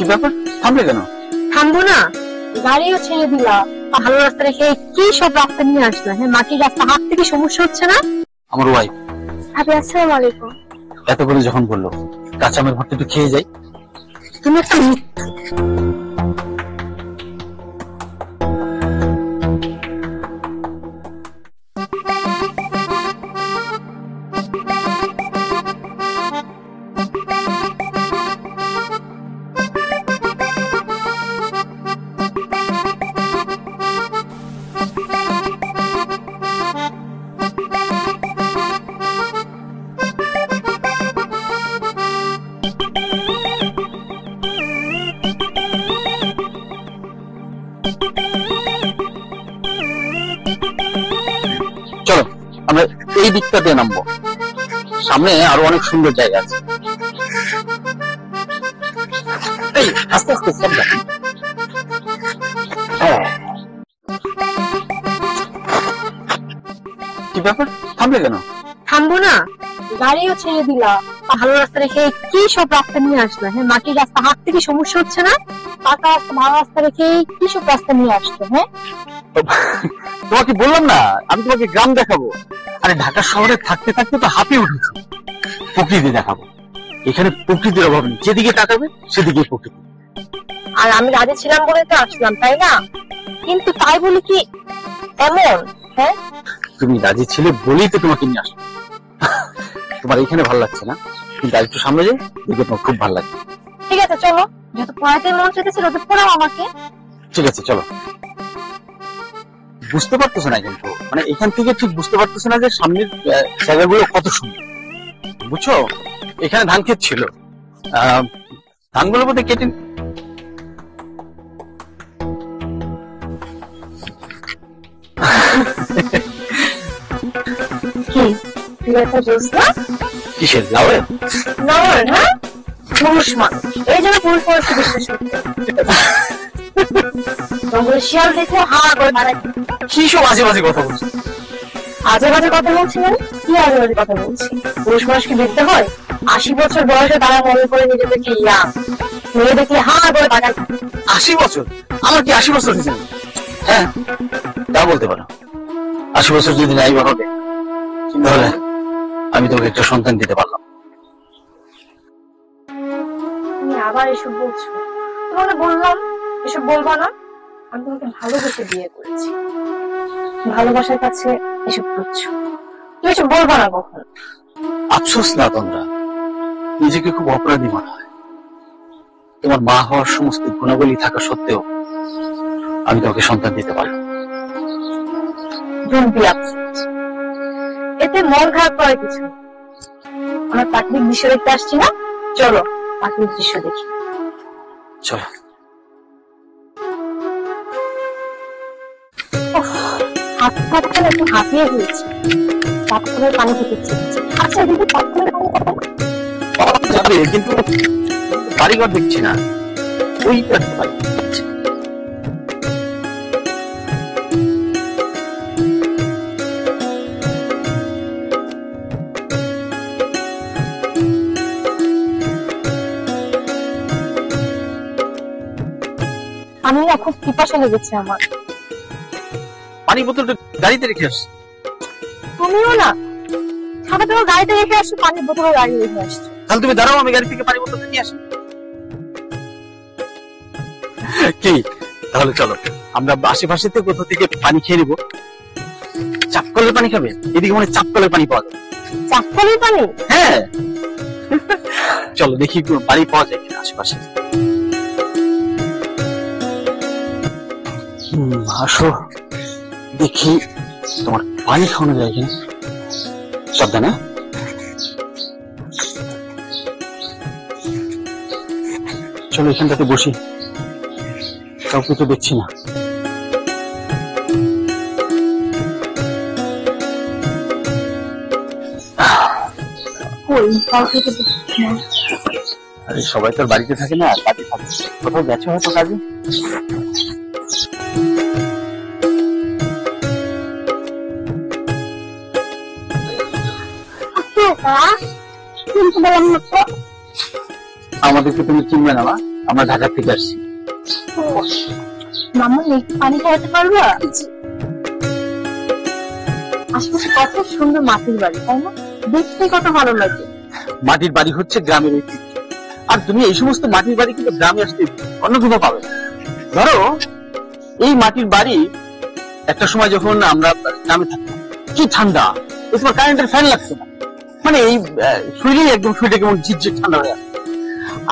কি ব্যাপার, থামলে কেন? থামবো না, গাড়িও ছেড়ে দিলা, ভালো রাস্তা রেখে কি সব রাস্তা নিয়ে আসলা? হ্যাঁ, মাটির রাস্তা হাত থেকে সমস্যা হচ্ছে না? আমার ওয়াইফ ভাবি আসসালামু আলাইকুম। এত করে যখন বললো কাঁচামের ভাতটা একটু খেয়ে যাই। তুমি একটা চলো আমরা এই দিকটা দিয়ে নামবো, সামনে আরো অনেক সুন্দর জায়গা আছে। এই আস্তে আস্তে সাবধান। কি ব্যাপার, থামলে কেন? থামবো না, গাড়িও ছেড়ে দিলা, ভালো রাস্তা রেখে কি সব রাস্তা নিয়ে আসলা? হ্যাঁ, মাটির রাস্তা হাত থেকে সমস্যা হচ্ছে না? পাকা রাস্তা ভালো রাস্তা রেখে কি সব রাস্তা নিয়ে আসছো? হ্যাঁ, তোমাকে বললাম না আমি তোমাকে গ্রাম দেখাবো। আরে ঢাকা শহরে থাকতে থাকতে তো হাঁপিয়ে উঠেছি, প্রকৃতি দেখাবো। এখানে প্রকৃতির অভাব নেই, যেদিকে তাকাবে সেদিকে প্রকৃতি। আর আমি রাজি ছিলাম বলে তো আসলাম, তাই না? কিন্তু তাই বলে কি এমন? হ্যাঁ, তুমি রাজি ছিলে বলেই তো তোমাকে নিয়ে আসলাম। তোমার এখানে ভালো লাগছে না, কিন্তু আর একটু সামনে যাই, দেখবে তোমার খুব ভালো লাগবে। ঠিক আছে চলো, যত পড়াতে মন চেয়েছিল তো পড়াও আমাকে। ঠিক আছে চলো। বুঝতে পারতেছো না কিন্তু, মানে এখান থেকে ঠিক বুঝতে পারতেছো না যে সামনের জায়গাগুলো কত সুন্দর, বুঝছো? এখানে ধান ক্ষেত ছিল, ধানগুলো বোধহয় কেটে কি লেখা বুঝলা? কিসের লাউয়ের? নর হ্যাঁ, পুরুষ মানুষ, এই জন্য পুরুষ মানুষকে বিশ্বাস করতে। জঙ্গলে শিয়াল দেখে হা করে দাঁড়ায়। কি সব আজে বাজে কথা বলছো? আজে বাজে কথা বলছি না, কি আজে বাজে কথা বলছি? পুরুষ মানুষকে দেখতে হয় 80 বছর বয়সে তারা মনে করে নিজেদেরকে ইয়াং, মেয়ে দেখলে হা করে তাকায়। 80 বছর? আমার কি 80 বছর হয়েছে? হ্যাঁ তা বলতে পারো। 80 বছর যদি নাই বা হবে, তাহলে আমি তোকে একটা সন্তান দিতে পারলাম। তুমি আবার এসব বলছো? তোমাকে বললাম এসব বলবা না। আমি তোমাকে ভালোবেসে বিয়ে করেছি, ভালোবাসার কাছে এসব করছো, তুমি এসব বলবা না কখন। আফসোস না তোমরা, নিজেকে খুব অপরাধী মনে হয়। তোমার মা হওয়ার সমস্ত গুণাবলী থাকা সত্ত্বেও আমি তোমাকে সন্তান দিতে পারলাম। Don't be upset. এতে মন খারাপ করার কিছু নেই। আমরা প্রাকৃতিক দৃশ্য দেখতে আসছি না, চলো প্রাকৃতিক দৃশ্য দেখি। চলো। হাত পাতলে একটু হাঁপিয়ে গিয়েছে, পাথরের পানি খেতে ইচ্ছে হচ্ছে। আচ্ছা দিদি, পাথরের পানি যাবে কিন্তু বাড়িঘর দেখছি না, ওইটা বাড়ি দেখছি। আমি না খুব পিপাসা লেগেছে আমার। পানি বোতলটা গাড়িতে রেখে আসছি। তুমিও না সাথে তোমার গাড়িতে রেখে আসছো, পানির বোতলও গাড়ি রেখে আসছো। তাহলে তুমি দাঁড়াও, আমি গাড়ি থেকে পানি বোতলটা নিয়ে আসি। কি তাহলে চলো আমরা আশেপাশে কোথাও থেকে পানি খেয়ে নিবো। চাপকলের পানি খাবে? এদিকে মনে হয় চাপকলের পানি পাওয়া যায়। চাপকলের পানি? হ্যাঁ চলো দেখি পানি পাওয়া যায় কিনা আশেপাশে। আসো দেখি তোমার পানি খাওয়ানো যায় কিনা। সাবধানে। চলো এখানটাতে বসি, কাউকে তো দেখছি না। আরে সবাই তো বাড়িতে থাকে না, কাজে থাকে, কোথাও গেছে হয়তো কাজে। আমাদেরকে তুমি চিনবে না? আমরা ঢাকা থেকে আসছি। মামা একটু পানি খাওয়াতে পারবা? আশেপাশে কত সুন্দর মাটির বাড়ি, তাই না? দেখতে কত ভালো লাগে। মাটির বাড়ি হচ্ছে গ্রামের ঐতিহ্য, আর তুমি এই সমস্ত মাটির বাড়ি কিন্তু গ্রামে আসতে অন্য কোথাও পাবে না। ধরো এই মাটির বাড়ি একটা সময় যখন আমরা গ্রামে থাকতাম, কি ঠান্ডা, তোমার কারেন্টের ফ্যান লাগছে না, মানে এই শরীরে একদম শরীরটা কেমন ঝিরঝির ঠান্ডা হয়ে আসে।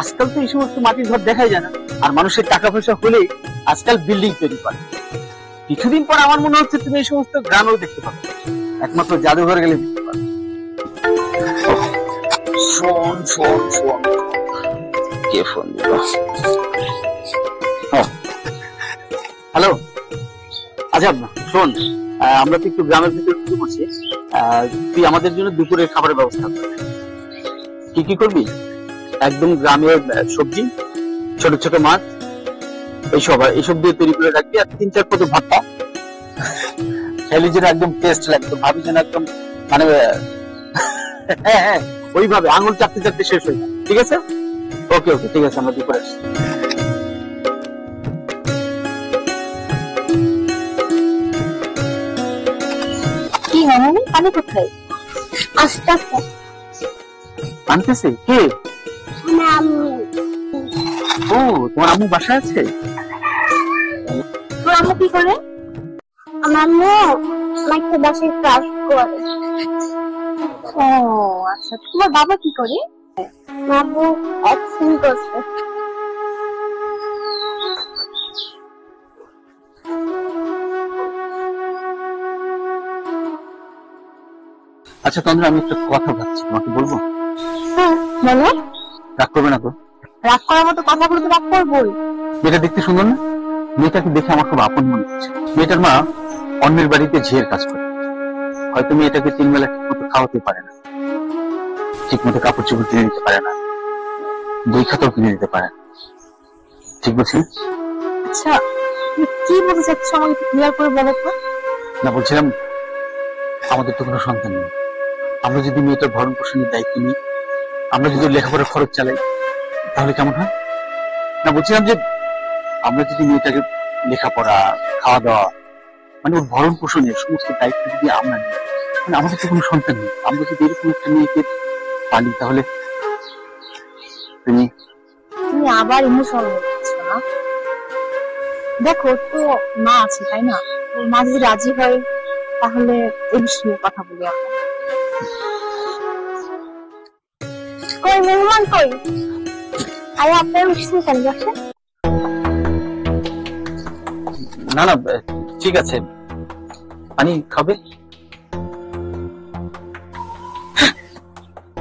আজকাল তো এই সমস্ত মাটির ঘর দেখাই যায় না, আর মানুষের টাকা পয়সা হলেই আজকাল বিল্ডিং তৈরি করে। কিছুদিন পর আমার মনে হচ্ছে তুমি এই সমস্ত গ্রামেও দেখতে পাবে, একমাত্র জাদুঘর গেলে দেখতে পাবে। শোন শোন শোন, কে ফোন দিল? হ্যালো, আচ্ছা শোন, আমরা তো একটু গ্রামের ভিতরে ঢুকে পড়ছি। তুই আমাদের জন্য দুপুরের খাবারের ব্যবস্থা করবি। কি কি করবি? একদম গ্রামের সবজি, ছোট ছোট মাছ, এইসব দিয়ে তৈরি করে রাখবি, আর 3-4 পদ ভাতটা খেলি যেন একদম টেস্ট লাগবে, ভাবি যেন একদম মানে হ্যাঁ হ্যাঁ ওইভাবে আঙুল চাপতে চাপতে শেষ হয়ে যায়। ঠিক আছে? ওকে ওকে, ঠিক আছে, আমরা দুপুরে আসছি। কি মামনি, পানি কোথায়? আস্তে আস্তে আনতেছে কে? আম্মু। ও, তোমার আম্মু বাসায় আছে? তোর আম্মু কি করে? আমার আম্মু আমাকে বাসায় কাজ করে। ও আচ্ছা, তোমার বাবা কি করে? বাবু অ্যাক্সিডেন্ট করছে। আচ্ছা তন্দ্রা, আমি একটা কথা ভাবছি, তোমাকে বলবো? হ্যাঁ বলো। রাগ করবে না তো? রাগ করার মতো কথা বলতে রাগ করবোই। মেয়েটা দেখতে সুন্দর না? মেয়েটাকে দেখে আমার খুব আপন মনে হচ্ছে। মেয়েটার মা অন্যের বাড়িতে ঝিয়ের কাজ করে, হয়তো মেয়েটাকে 3 বেলা ঠিক মতো খাওয়াতে পারে না, ঠিক মতো কাপড় চোপড় কিনে দিতে পারে না, বই খাতাও কিনে দিতে পারে না। ঠিক বলছি? আচ্ছা তুমি কি বলতে চাচ্ছ আমাকে ক্লিয়ার করে বলো তো। না, বলছিলাম আমাদের তো কোনো সন্তান নেই, আমরা যদি মেয়েটার ভরণ পোষণের দায়িত্ব নিই, আমরা যদি লেখাপড়ার খরচ চালাই, তাহলে কেমন হয়? না, বলছিলাম যে আমরা যদি মেয়েটাকে লেখাপড়া, খাওয়া দাওয়া, মানে ওর ভরণ পোষণের সমস্ত দায়িত্ব যদি আমরা নিই, মানে আমাদের তো কোনো সন্তান নেই, আমরা যদি এরকম একটা মেয়েকে পালি, তাহলে তুমি তুমি আবার ইমোশনাল হয়ে যাচ্ছ না? দেখো তো মা আছে তাই না, ওর মা যদি রাজি হয় তাহলে এই বিষয়ে কথা বলি আমরা। কই মেহমান কই? আরে আপনার উঠছেন কেন বসে? না না, ঠিক আছে, পানি খাবে?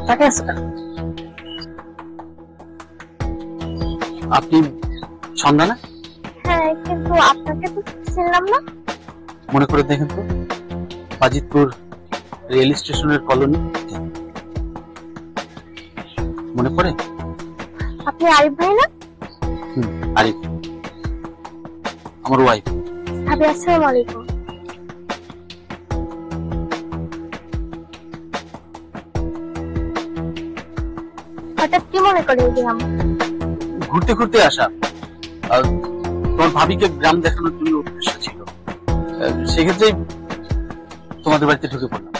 তাকে আসো কেন? আপনি সন্ধ্যা না? হ্যাঁ কিন্তু আপনাকে তো চিনলাম না। মনে করে দেখেন তো, বাজিতপুর রেল স্টেশনের কলোনি, মনে পড়ে? আপনি আরিফ ভাই না? আরিফ, আমার ওয়াইফ। ভাবি আসসালামু আলাইকুম। হঠাৎ কি মনে করে দিলাম? ঘুরতে ঘুরতে আসা, আর তোমার ভাবিকে গ্রাম দেখানোর জন্য উদ্দেশ্য ছিল, সেক্ষেত্রে তোমাদের বাড়িতে ঢুকে পড়লাম।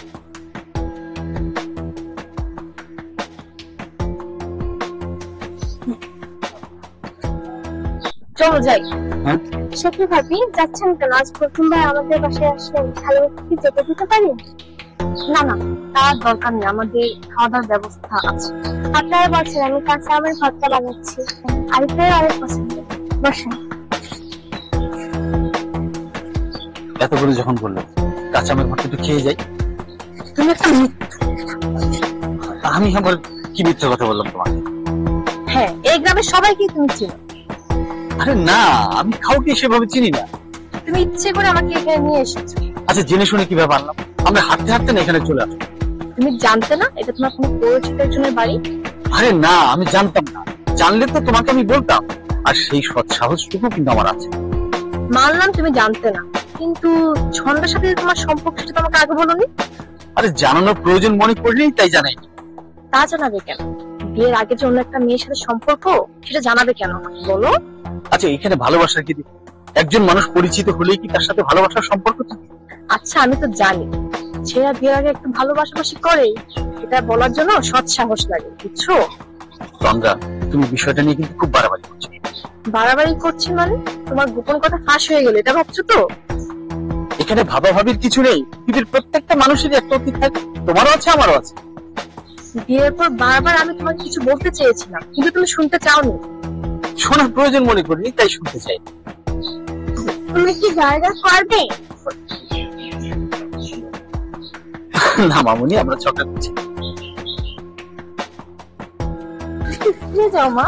চলো যাই। হ্যাঁ? সে কি ভাবি যাচ্ছেন কেন? আজ প্রথমবার আমাদের বাসায় আসলেন, ভালো কি যেতে দিতে পারি? না না, তার দরকার নেই, আমাদের খাওয়া দাওয়ার ব্যবস্থা আছে। আপনারা বলছেন আমি কাঁচা আমের ভর্তা বানাচ্ছি, আরিফের অনেক পছন্দ। বসেন। এত করে যখন বললো কাঁচা আমের ভর্তা একটু খেয়ে যাই। তুমি একটা আমি আমার কি মিথ্যা কথা বললাম তোমাকে? হ্যাঁ, এই গ্রামের সবাইকে তুমি চিনো। আরে না, আমি কাউকে সেভাবে চিনি না। তুমি ইচ্ছে করে আমাকে এখানে নিয়ে এসেছো। আচ্ছা জেনে শুনে কিভাবে আনলাম? আমরা হাঁটতে হাঁটতে না এখানে চলে আসলাম। তুমি জানতে না এটা তোমার কোনো পরিচিত একজনের বাড়ি? আরে না, আমি জানতাম না, জানলে তো তোমাকে আমি বলতাম, আর সেই সৎ সাহসটুকু কিন্তু আমার আছে। মানলাম তুমি জানতে না, কিন্তু ছন্দের সাথে যে তোমার সম্পর্ক সেটা তোমাকে আগে বলোনি। আরে জানানোর প্রয়োজন মনে করলেই তাই জানাই। তা জানাবে কেন? বিয়ের আগে যে অন্য একটা মেয়ের সাথে সম্পর্ক, সেটা জানাবে কেন আমাকে বলো? আচ্ছা, এখানে ভালোবাসার কি দিক? একজন মানুষ পরিচিত হলেই কি তার সাথে ভালোবাসার সম্পর্ক থাকে? আচ্ছা, আমি তো জানি ছেলেরা বিয়ের আগে একটু ভালোবাসাবাসি করে, এটা বলার জন্য সৎ সাহস লাগে, বুঝছো? গঙ্গা, তুমি বিষয়টা নিয়ে কিন্তু খুব বাড়াবাড়ি করছো। বাড়াবাড়ি করছি মানে? তোমার গোপন কথা ফাঁস হয়ে গেল, এটা ভাবছো তো? এখানে ভাবাভাবির কিছু নেই। পৃথিবীর প্রত্যেকটা মানুষেরই একটা অতীত থাকে, তোমারও আছে, আমারও আছে। বিয়ের পর বারবার আমি তোমাকে কিছু বলতে চেয়েছিলাম, কিন্তু তুমি শুনতে চাওনি। শোনার প্রয়োজন মনে করিনি, তাই শুনতে চাই। তুমি কি জায়গা করবে? না মামুনি, আমরা ঝগড়া করছি। যাও মা।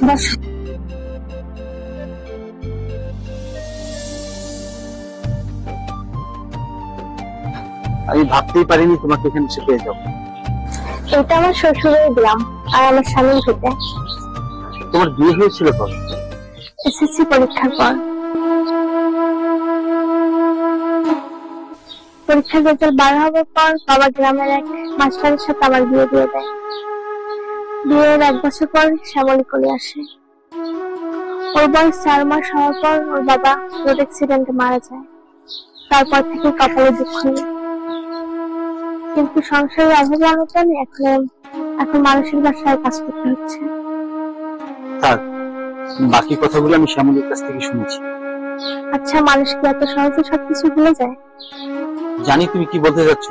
বসো। আমি ভাবতেই পারিনি তোমাকে এখানে এসে পেয়ে যাবো। এটা আমার শ্বশুরের গ্রাম, আর আমার স্বামীর ভিটে। তোমার বিয়ে হয়েছিল কবে? এসএসসি পরীক্ষার পর। পরীক্ষার রেজাল্ট বার হওয়ার পর বাবা গ্রামের এক মাস্টারের সাথে আমার বিয়ে দিয়ে দেয়। বিয়ের 1 বছর পর শ্যামলী কোলে আসে। ওর বয়স 4 মাস হওয়ার পর ওর বাবা রোড অ্যাক্সিডেন্টে মারা যায়। তারপর থেকে কপালে দুঃখ নেই, কিন্তু সংসারের অভাবে অনটনে এখন মানুষের বাসায় কাজ করতে হচ্ছে। থাক, বাকি কথাগুলো আমি শ্যামলীর কাছ থেকে শুনেছি। আচ্ছা, মানুষ কি এত সহজে সবকিছু ভুলে যায়? জানি তুমি কি বলতে যাচ্ছ,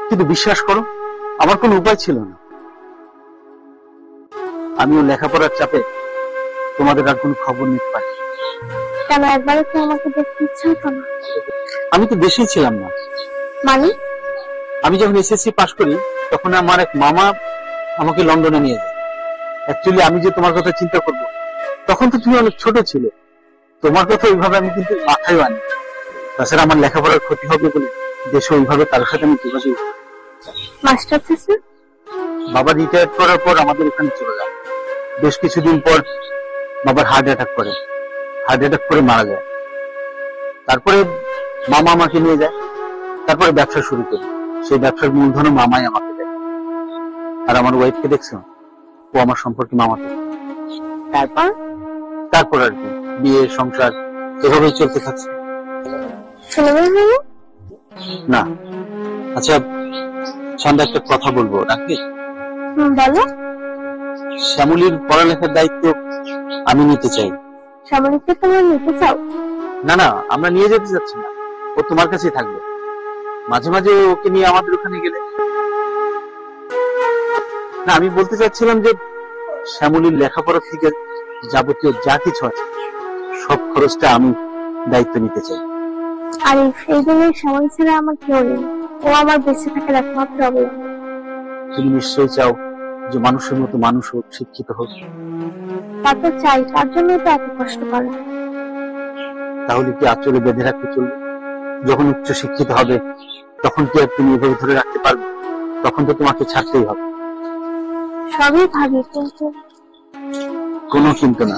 কিন্তু বিশ্বাস করো, আমার কোনো উপায় ছিল না। আমিও লেখাপড়ার চাপে তোমাদের আর কোনো খবর নিতে পারি। কেন, একবারও কি আমাকে দেখতে ইচ্ছা হতো না? আমি তো দেশেই ছিলাম না। মানে? আমি যখন এসএসসি পাশ করি, তখন আমার এক মামা আমাকে লন্ডনে নিয়ে যায়। অ্যাকচুয়ালি আমি যে তোমার কথা চিন্তা করব, তখন তো তুমি অনেক ছোট ছিলে। তোমার কথা ওইভাবে আমি কিন্তু মাথায় আনি। তাছাড়া আমার লেখাপড়ার ক্ষতি হবে বলে দেশে ওইভাবে তার সাথে আমি যোগাযোগ করি। মাস্টার চাচা? বাবা রিটায়ার করার পর আমাদের এখানে চলে যায়। বেশ কিছুদিন পর বাবার হার্ট অ্যাটাক করে মারা যায়। তারপরে মামা আমাকে নিয়ে যায়। তারপরে ব্যবসা শুরু করি। সেই ব্যবসার মূলধনও মামাই আমাকে দেয়। আর আমার ওয়াইফকে দেখছো, ও আমার সম্পর্কে মামাকে। তারপর আর কি, বিয়ে, সংসার এভাবেই চলতে থাকছে। ছেলেমেয়ে হলো না। আচ্ছা সন্ধ্যা, একটা কথা বলবো, রাখবি? বলো। শ্যামলীর পড়ালেখার দায়িত্ব আমি নিতে চাই। শ্যামলীকে তুমি নিতে চাও? না না, আমরা নিয়ে যেতে চাচ্ছি না, ও তোমার কাছেই থাকবে। মাঝে মাঝে ওকে নিয়ে আমাদের ওখানে গেলে। না, আমি বলতে চাচ্ছিলাম যে শ্যামলীর লেখাপড়া থেকে যাবতীয় যা কিছু আছে সব খরচটা আমি দায়িত্ব নিতে চাই। আরে এই জন্যই শ্যামলী ছাড়া আমার কেউ নেই, ও আমার বেঁচে থাকার একমাত্র অবলম্বন। তুমি নিশ্চয়ই চাও যে মানুষের মতো মানুষ হোক, শিক্ষিত হোক। তা তো চাই, তার জন্য তো এত কষ্ট করে। তাহলে কি আঁচলে বেঁধে রাখতে চলবে? যখন উচ্চ শিক্ষিত হবে, তখন কি আর তুমি এভাবে ধরে রাখতে পারবে? তখন তো তোমাকে ছাড়তেই হবে। সবই ভাবি, কিন্তু কোনো কিন্তু না।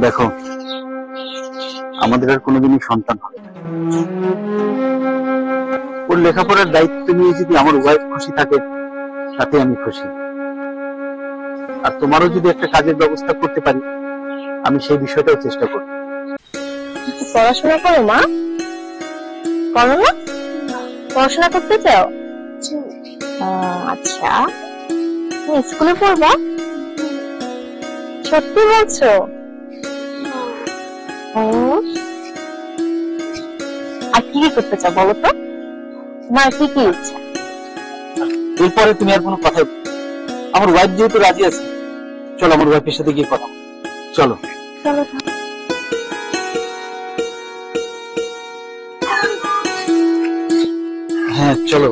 দেখো, আমাদের আর কোনোদিনই সন্তান হবে না। ওর লেখাপড়ার দায়িত্ব নিয়ে যদি আমার ওয়াইফ খুশি থাকে, তাতে আমি খুশি। আর তোমারও যদি একটা কাজের ব্যবস্থা করতে পারি, আমি সেই বিষয়টাও চেষ্টা করব। পড়াশোনা করো মা? করো না? পড়াশোনা করতে চাও? আচ্ছা, তুমি স্কুলে পড়বা? সত্যি বলছো? আর কি কি করতে চাও বলো তো? তোমার কি কি ইচ্ছা? এরপরে তুমি আর কোনো কথা, আমার ওয়াইফ যেহেতু রাজি আছে, চলো আমার ওয়াইফের সাথে গিয়ে কথা বলি। চলো চলো। হ্যাঁ চলো।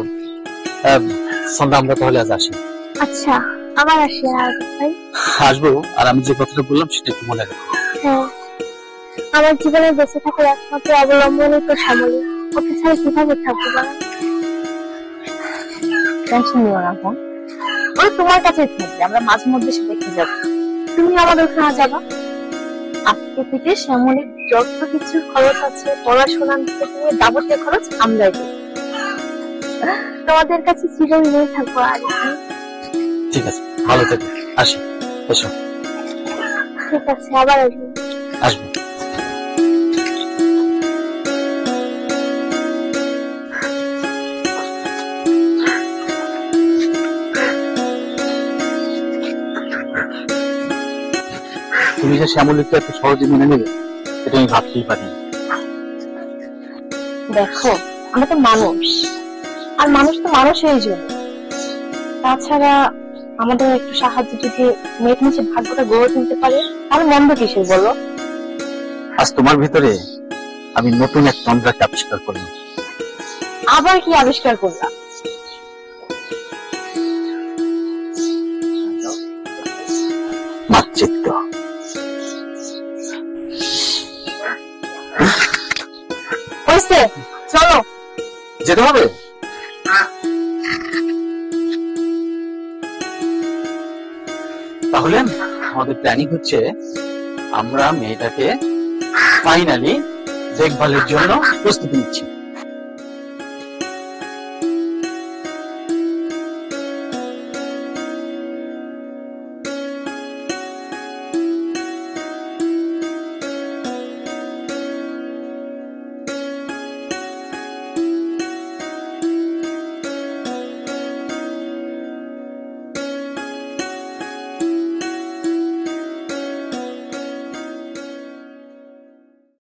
সন্ধ্যা, আমরা তাহলে আজ আসি। আচ্ছা, আবার আসি। আর ভাই আসবো, আর আমি যে কথাটা বললাম সেটা একটু মনে রাখো। হ্যাঁ, আমার জীবনে বেঁচে থাকার একমাত্র অবলম্বনই তো শ্যামলী। ওকে ছাড়া কিভাবে থাকবো বলো? টেনশন নিও না বোন, ওরা তোমার কাছেই থাকবে। আমরা মাঝে মধ্যে সে দেখে যাবো। তুমি আমাদের ওখানে যাবা, আজকে থেকে শ্যামলীর যত কিছু খরচ আছে পড়াশোনা থেকে নিয়ে যাবতীয় খরচ আমরাই দেব। তোমাদের কাছে চিরঋণী থাকবো। আর ঠিক আছে, ভালো থেকো। আসি, এসো। ঠিক আছে, আবার আসবো। আসবো। তুমি যে শ্যামলীকে এত সহজে মেনে নেবে এটা আমি ভাবতেই পারিনি। দেখো, আমরা তো মানুষ, আর মানুষ তো মানুষেরই জন্য। তাছাড়া আমাদের একটু সাহায্য যদি মেয়ের নিচে ভাগ্যটা গড়ে তুলতে পারে তাহলে মন্দ কিসের বলো? আজ তোমার ভিতরে আমি নতুন এক তন্ত্রাকে আবিষ্কার করলাম। আবার কি আবিষ্কার করলাম? মাতৃত্ব। হয়েছে, চলো। যেতে হবে? তাহলে আমাদের প্ল্যানিং হচ্ছে আমরা মেয়েটাকে ফাইনালি দেখভালের জন্য প্রস্তুতি নিচ্ছি।